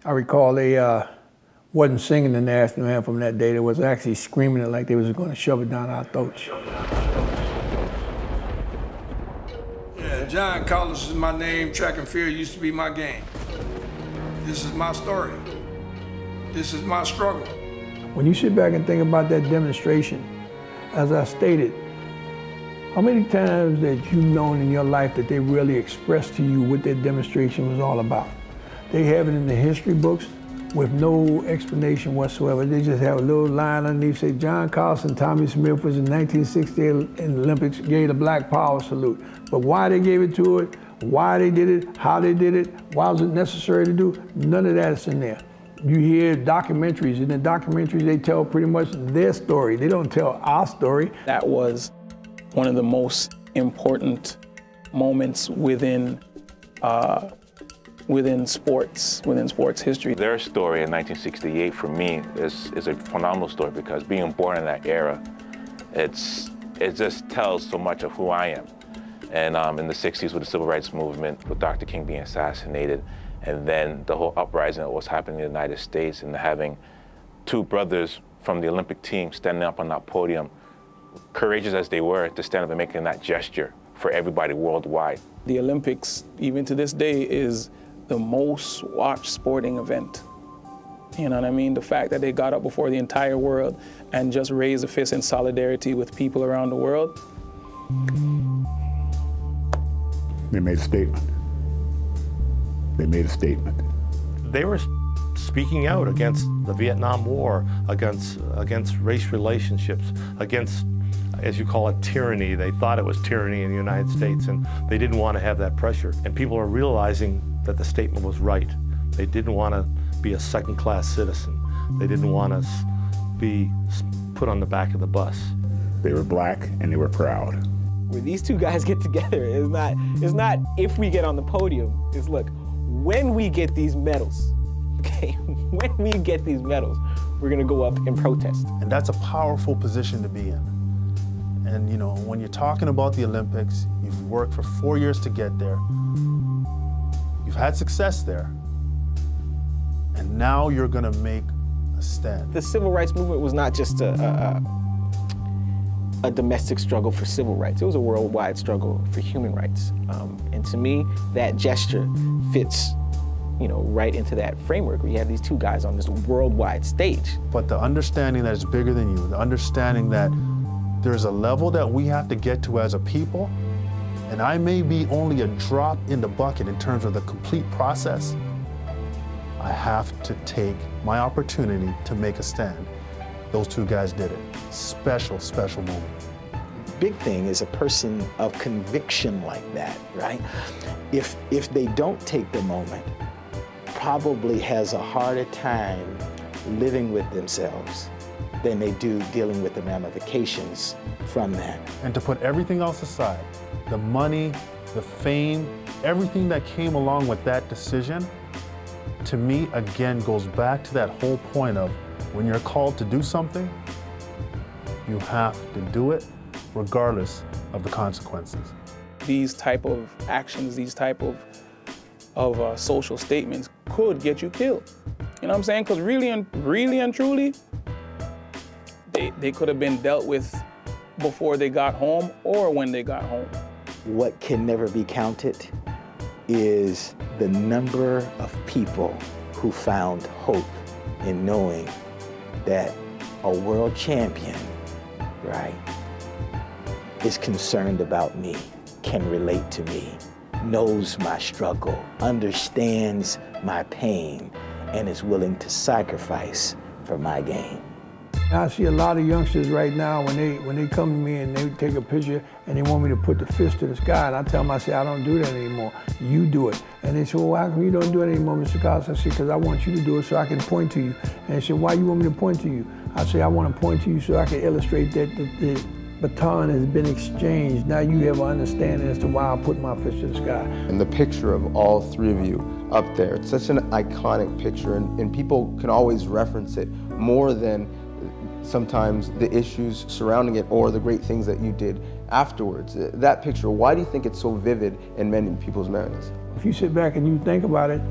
I recall they wasn't singing the national anthem that day. They was actually screaming it like they was going to shove it down our throats. Yeah, John Collins is my name. Track and field used to be my game. This is my story. This is my struggle. When you sit back and think about that demonstration, as I stated, how many times that you've known in your life that they really expressed to you what that demonstration was all about? They have it in the history books with no explanation whatsoever. They just have a little line underneath, say, John Carlson, Tommy Smith was in 1968 in the Olympics, gave the Black Power salute. But why they gave it to it, why they did it, how they did it, why was it necessary to do, none of that is in there. You hear documentaries, and in the documentaries they tell pretty much their story. They don't tell our story. That was one of the most important moments within sports history. Their story in 1968 for me is a phenomenal story because being born in that era, it just tells so much of who I am. And in the 60s with the Civil Rights Movement, with Dr. King being assassinated, and then the whole uprising that was happening in the United States, and having two brothers from the Olympic team standing up on that podium, courageous as they were, to stand up and making that gesture for everybody worldwide. The Olympics, even to this day, is the most watched sporting event. You know what I mean? The fact that they got up before the entire world and just raised a fist in solidarity with people around the world. They made a statement. They made a statement. They were speaking out against the Vietnam War, against race relationships, against, as you call it, tyranny. They thought it was tyranny in the United States, and they didn't want to have that pressure. And people are realizing that the statement was right. They didn't want to be a second-class citizen. They didn't want to be put on the back of the bus. They were black and they were proud. When these two guys get together, it's not if we get on the podium, it's look, when we get these medals, okay, when we get these medals, we're gonna go up and protest. And that's a powerful position to be in. And you know, when you're talking about the Olympics, you've worked for 4 years to get there, you've had success there, and now you're gonna make a stand. The civil rights movement was not just a domestic struggle for civil rights. It was a worldwide struggle for human rights. And to me, that gesture fits, you know, right into that framework where you have these two guys on this worldwide stage. But the understanding that it's bigger than you, the understanding that there's a level that we have to get to as a people, and I may be only a drop in the bucket in terms of the complete process, I have to take my opportunity to make a stand. Those two guys did it. Special, special moment. Big thing is a person of conviction like that, right? If they don't take the moment, probably has a harder time living with themselves than they do dealing with the ramifications from that. And to put everything else aside, the money, the fame, everything that came along with that decision, to me, again, goes back to that whole point of when you're called to do something, you have to do it regardless of the consequences. These type of actions, these type of social statements could get you killed. You know what I'm saying? Because really and truly, they could have been dealt with before they got home or when they got home. What can never be counted is the number of people who found hope in knowing that a world champion, right, is concerned about me, can relate to me, knows my struggle, understands my pain, and is willing to sacrifice for my gain. I see a lot of youngsters right now when they come to me and they take a picture and they want me to put the fist to the sky, and I tell them, I say, I don't do that anymore. You do it. And they say, well, how come you don't do it anymore, Mr. Carlson? I say, because I want you to do it so I can point to you. And they say, why you want me to point to you? I say, I want to point to you so I can illustrate that the baton has been exchanged. Now you have an understanding as to why I put my fist to the sky. And the picture of all three of you up there, it's such an iconic picture, and people can always reference it more than sometimes the issues surrounding it or the great things that you did afterwards. That picture, why do you think it's so vivid in many people's memories? If you sit back and you think about it,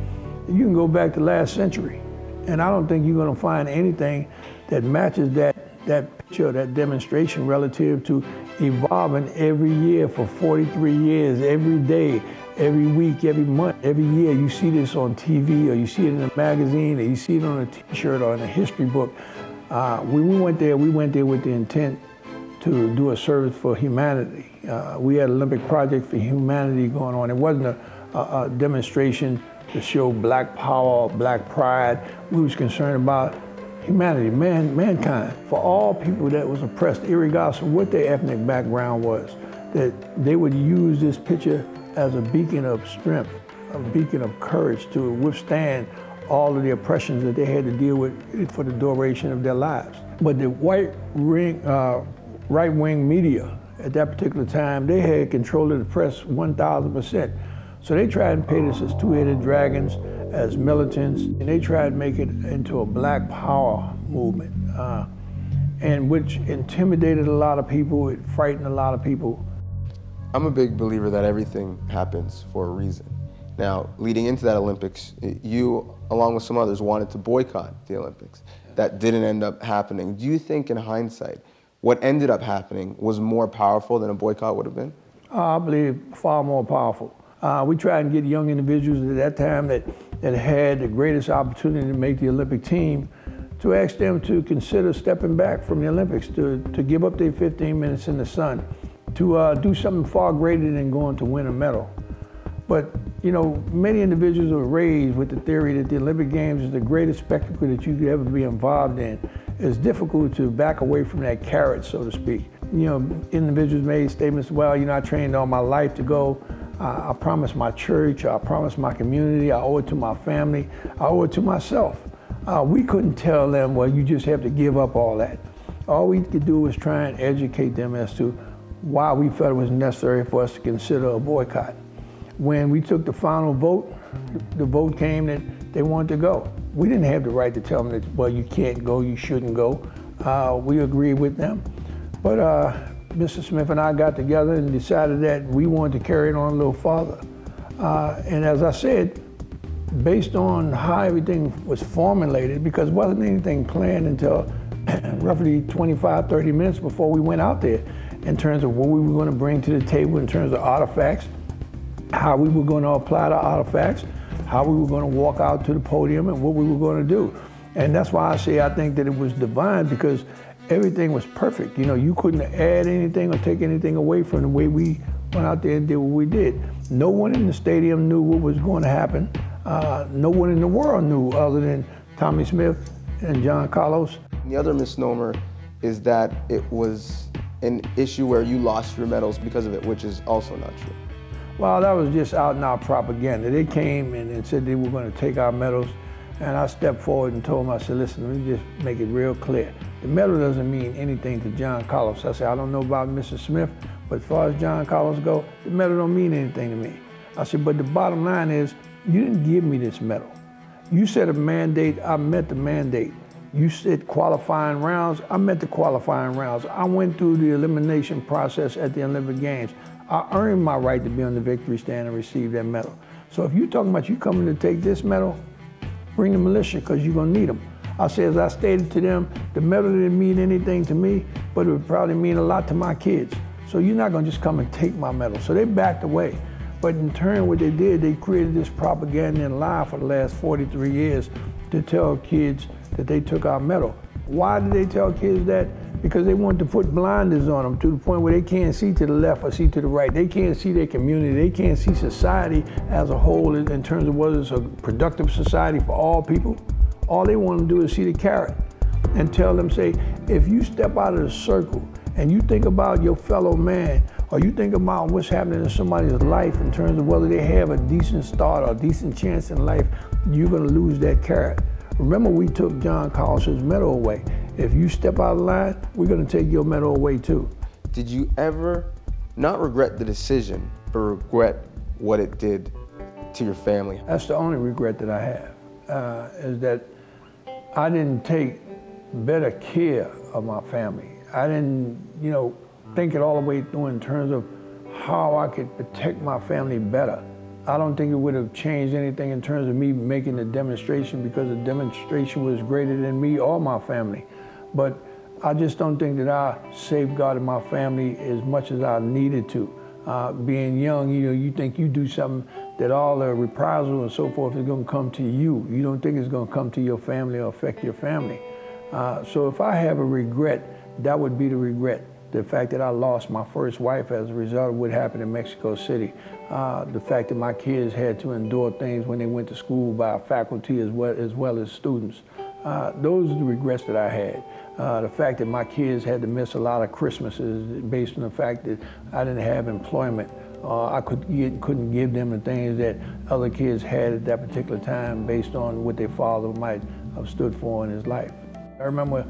You can go back to last century, and I don't think you're going to find anything that matches that picture, that demonstration relative to evolving every year for 43 years, every day, every week, every month, every year. You see this on TV, or you see it in a magazine, or you see it on a T-shirt or in a history book. When we went there with the intent to do a service for humanity. We had an Olympic Project for Humanity going on. It wasn't a demonstration to show black power, black pride. We was concerned about humanity, mankind. For all people that was oppressed, irregardless of what their ethnic background was, that they would use this picture as a beacon of strength, a beacon of courage to withstand all of the oppressions that they had to deal with for the duration of their lives. But the right-wing media at that particular time, they had control of the press 1,000%. So they tried and paint us as two-headed dragons, as militants, and they tried to make it into a black power movement, and which intimidated a lot of people, it frightened a lot of people. I'm a big believer that everything happens for a reason. Now, leading into that Olympics, you, along with some others, wanted to boycott the Olympics. That didn't end up happening. Do you think, in hindsight, what ended up happening was more powerful than a boycott would have been? I believe far more powerful. We tried and get young individuals at that time that had the greatest opportunity to make the Olympic team, to ask them to consider stepping back from the Olympics, to give up their 15 minutes in the sun, to do something far greater than going to win a medal. But, you know, many individuals are raised with the theory that the Olympic Games is the greatest spectacle that you could ever be involved in. It's difficult to back away from that carrot, so to speak. You know, individuals made statements, well, you know, I trained all my life to go. I promised my church, I promised my community, I owe it to my family, I owe it to myself. We couldn't tell them, well, you just have to give up all that. All we could do was try and educate them as to why we felt it was necessary for us to consider a boycott. When we took the final vote, the vote came that they wanted to go. We didn't have the right to tell them that, well, you can't go, you shouldn't go. We agreed with them. But Mr. Smith and I got together and decided that we wanted to carry it on a little farther. And as I said, based on how everything was formulated, because it wasn't anything planned until roughly 25, 30 minutes before we went out there, in terms of what we were going to bring to the table in terms of artifacts, how we were going to apply the artifacts, how we were going to walk out to the podium, and what we were going to do. And that's why I say I think that it was divine, because everything was perfect. You know, you couldn't add anything or take anything away from the way we went out there and did what we did. No one in the stadium knew what was going to happen. No one in the world knew other than Tommy Smith and John Carlos. The other misnomer is that it was an issue where you lost your medals because of it, which is also not true. Well, that was just out and out propaganda. They came and said they were going to take our medals, and I stepped forward and told them, I said, listen, let me just make it real clear. The medal doesn't mean anything to John Carlos. I said, I don't know about Mr. Smith, but as far as John Carlos go, the medal don't mean anything to me. I said, but the bottom line is, you didn't give me this medal. You set a mandate, I met the mandate. You said qualifying rounds, I met the qualifying rounds. I went through the elimination process at the Olympic Games. I earned my right to be on the victory stand and receive that medal. So if you're talking about you coming to take this medal, bring the militia, because you're going to need them. I said, as I stated to them, the medal didn't mean anything to me, but it would probably mean a lot to my kids. So you're not going to just come and take my medal. So they backed away. But in turn, what they did, they created this propaganda and lie for the last 43 years to tell kids that they took our medal. Why did they tell kids that? Because they wanted to put blinders on them to the point where they can't see to the left or see to the right. They can't see their community. They can't see society as a whole in terms of whether it's a productive society for all people. All they want to do is see the carrot and tell them, say, if you step out of the circle and you think about your fellow man, or you think about what's happening in somebody's life in terms of whether they have a decent start or a decent chance in life, you're going to lose that carrot. Remember, we took John Carlos's medal away. If you step out of line, we're going to take your medal away too. Did you ever not regret the decision, but regret what it did to your family? That's the only regret that I have, is that I didn't take better care of my family. I didn't, you know, think it all the way through in terms of how I could protect my family better. I don't think it would have changed anything in terms of me making the demonstration, because the demonstration was greater than me or my family. But I just don't think that I safeguarded my family as much as I needed to. Being young, you think you do something that all the reprisal and so forth is going to come to you. You don't think it's going to come to your family or affect your family. So if I have a regret, that would be the regret. The fact that I lost my first wife as a result of what happened in Mexico City. The fact that my kids had to endure things when they went to school by faculty as well as students. Those are the regrets that I had. The fact that my kids had to miss a lot of Christmases based on the fact that I didn't have employment. I couldn't give them the things that other kids had at that particular time based on what their father might have stood for in his life. I remember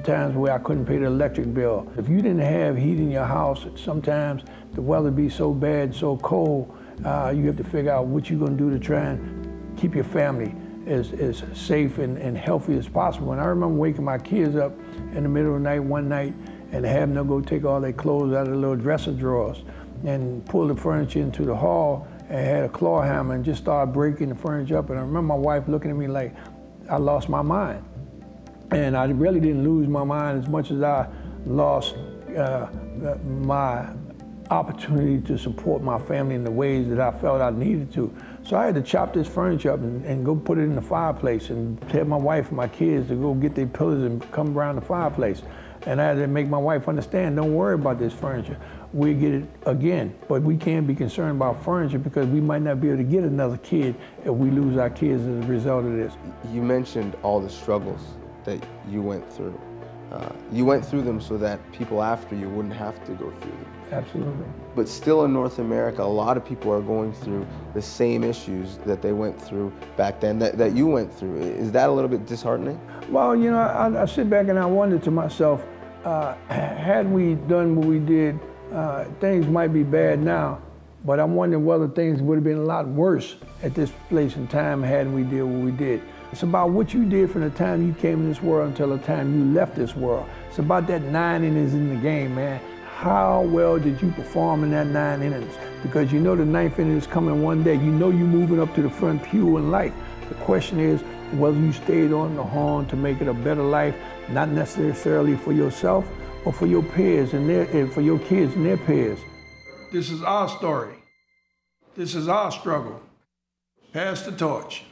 times where I couldn't pay the electric bill. If you didn't have heat in your house, sometimes the weather be so bad, so cold, you have to figure out what you're going to do to try and keep your family as safe and healthy as possible. And I remember waking my kids up in the middle of the night one night and having them go take all their clothes out of the little dresser drawers and pull the furniture into the hall and had a claw hammer and just started breaking the furniture up. And I remember my wife looking at me like I lost my mind. And I really didn't lose my mind as much as I lost my opportunity to support my family in the ways that I felt I needed to. So I had to chop this furniture up and go put it in the fireplace and tell my wife and my kids to go get their pillows and come around the fireplace. And I had to make my wife understand, don't worry about this furniture. We'll get it again. But we can't be concerned about furniture because we might not be able to get another kid if we lose our kids as a result of this. You mentioned all the struggles that you went through. You went through them so that people after you wouldn't have to go through them. Absolutely. But still in North America, a lot of people are going through the same issues that they went through back then, that you went through. Is that a little bit disheartening? Well, I sit back and I wonder to myself, had we done what we did, things might be bad now, but I'm wondering whether things would have been a lot worse at this place and time had we did what we did. It's about what you did from the time you came in this world until the time you left this world. It's about that 9 innings in the game, man. How well did you perform in that 9 innings? Because you know the 9th inning is coming one day. You know you're moving up to the front pew in life. The question is whether you stayed on the horn to make it a better life, not necessarily for yourself, but for your peers and for your kids and their peers. This is our story. This is our struggle. Pass the torch.